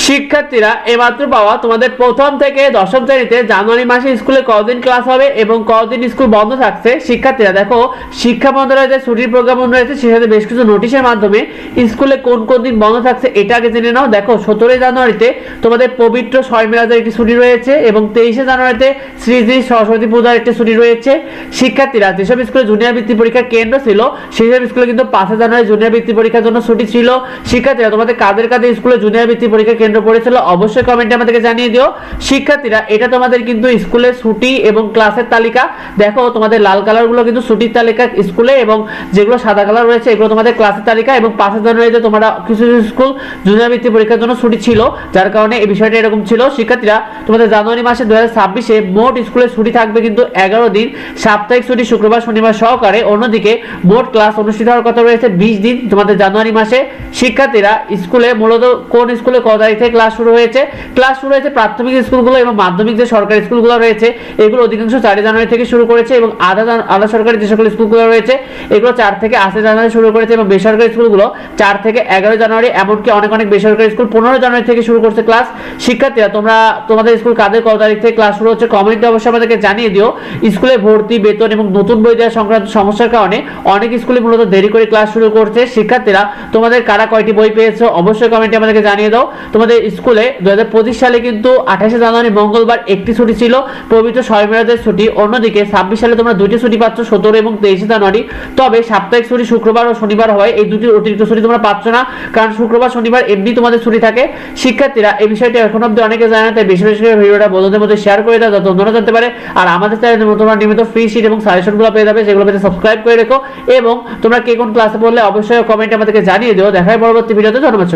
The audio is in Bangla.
শিক্ষার্থীরা এইমাত্র পাওয়া তোমাদের প্রথম থেকে দশম শ্রেণীতে জানুয়ারি মাসে স্কুলে কতদিন ক্লাস হবে এবং কতদিন স্কুল বন্ধ থাকছে। শিক্ষার্থীরা দেখো, শিক্ষা মন্ত্রণালয়ের ছুটির প্রোগ্রাম রয়েছে, সে সাথে বেশ কিছু নোটিশের মাধ্যমে স্কুলে কোন কোন দিন বন্ধ থাকছে এটা আগে জেনে নাও। দেখো, 17 জানুয়ারিতে তোমাদের পবিত্র ছয় মেলাদের একটি ছুটি রয়েছে এবং 23 জানুয়ারিতে শ্রী শ্রী সরস্বতী পূজার একটি ছুটি রয়েছে। শিক্ষার্থীরা যেসব স্কুলে জুনিয়র বৃত্তি পরীক্ষার কেন্দ্র ছিল সেই সব স্কুলে কিন্তু 5 জানুয়ারি জুনিয়র বৃত্তি পরীক্ষার জন্য ছুটি ছিল। শিক্ষার্থীরা তোমাদের কাদের কাদের স্কুলে জুনিয়র বৃত্তি পরীক্ষা কেন্দ্র পড়েছিল অবশ্যই কমেন্টে আমাদেরকে জানিয়ে দিও। শিক্ষার্থীরা, এটা তোমাদের কিন্তু স্কুলের ছুটি এবং ক্লাসের তালিকা। দেখো, তোমাদের লাল কালার গুলো কিন্তু ছুটির তালিকা স্কুলে এবং যেগুলো সাদা কালার রয়েছে এগুলো তোমাদের ক্লাসের তালিকা। এবং 5 জানুয়ারিতে তোমরা কিছু স্কুল জুনিয়র বৃত্তি পরীক্ষার জন্য ছুটি ছিল, যার কারণে এই বিষয়টা এরকম ছিল। শিক্ষার্থীরা, তোমাদের জানুয়ারি মাসে 2026-এ মোট স্কুলের ছুটি থাকবে কিন্তু 11 দিন, সাপ্তাহিক ছুটি শুক্রবার শনিবার সহকারে। অন্যদিকে মোট ক্লাস অনুষ্ঠিত হওয়ার কথা রয়েছে 20 দিন তোমাদের জানুয়ারি মাসে। শিক্ষার্থীরা, স্কুলে মূলত কোন স্কুলে কত তারিখ থেকে ক্লাস শুরু হয়েছে? ক্লাস শুরু হয়েছে প্রাথমিক স্কুলগুলো এবং মাধ্যমিক যে সরকারি স্কুলগুলো রয়েছে এগুলো অধিকাংশ 4 জানুয়ারি থেকে শুরু করেছে এবং আধা সরকারি যে সকল স্কুলগুলো রয়েছে এগুলো 4 থেকে 8 জানুয়ারি শুরু করেছে এবং বেসরকারি স্কুলগুলো 4 থেকে 11 জানুয়ারি, এমনকি অনেক অনেক বেসরকারি স্কুল 15 জানুয়ারি থেকে শুরু করছে ক্লাস। শিক্ষার্থীরা, তোমরা তোমাদের স্কুল কাদের কত তারিখ থেকে ক্লাস শুরু হচ্ছে কমেন্টে অবশ্যই আমাদেরকে জানিয়ে দিও। স্কুলে ভর্তি, বেতন এবং নতুন বই দেওয়া সংক্রান্ত সমস্যার কারণে অনেক স্কুলে মূলত দেরি করে ক্লাস শুরু করছে। শিক্ষার্থীরা, তোমাদের কারা কয়টি বই পেয়েছো অবশ্যই কমেন্টে আমাদেরকে জানিয়ে দাও। তোমাদের স্কুলে 2025 সালে কিন্তু 28 জানুয়ারি মঙ্গলবার একটি ছুটি ছিল, পবিত্র ছয় মেলাদের ছুটি। অন্যদিকে 26 সালে তোমরা দুইটি ছুটি পাচ্ছ, 17 এবং 23 জানুয়ারি। তবে সাপ্তাহিক ছুটি শুক্রবার ও শনিবার হয়, এই দুটি অতিরিক্ত ছুটি তোমরা পাচ্ছ না, কারণ শুক্রবার শনিবার এমনি তোমাদের ছুটি থাকে। শিক্ষার্থীরা, এই বিষয়টি এখন অব্দি অনেকে জানে না, তাই বেশি বেশি করে ভিডিওটা বন্ধুদের মধ্যে শেয়ার করে দাও যাতে অন্যরা জানতে পারে। আর আমাদের চ্যানেলে তোমরা নিয়মিত ফ্রি শিট এবং সাজেশনগুলো পেয়ে যাবে, সেগুলো পেতে সাবস্ক্রাইব করে রেখো। এবং তোমরা কে কোন ক্লাসে পড়লে অবশ্যই কমেন্টে আমাদেরকে জানিয়ে দিও। দেখাই পরবর্তী ভিডিওতে। ধন্যবাদ।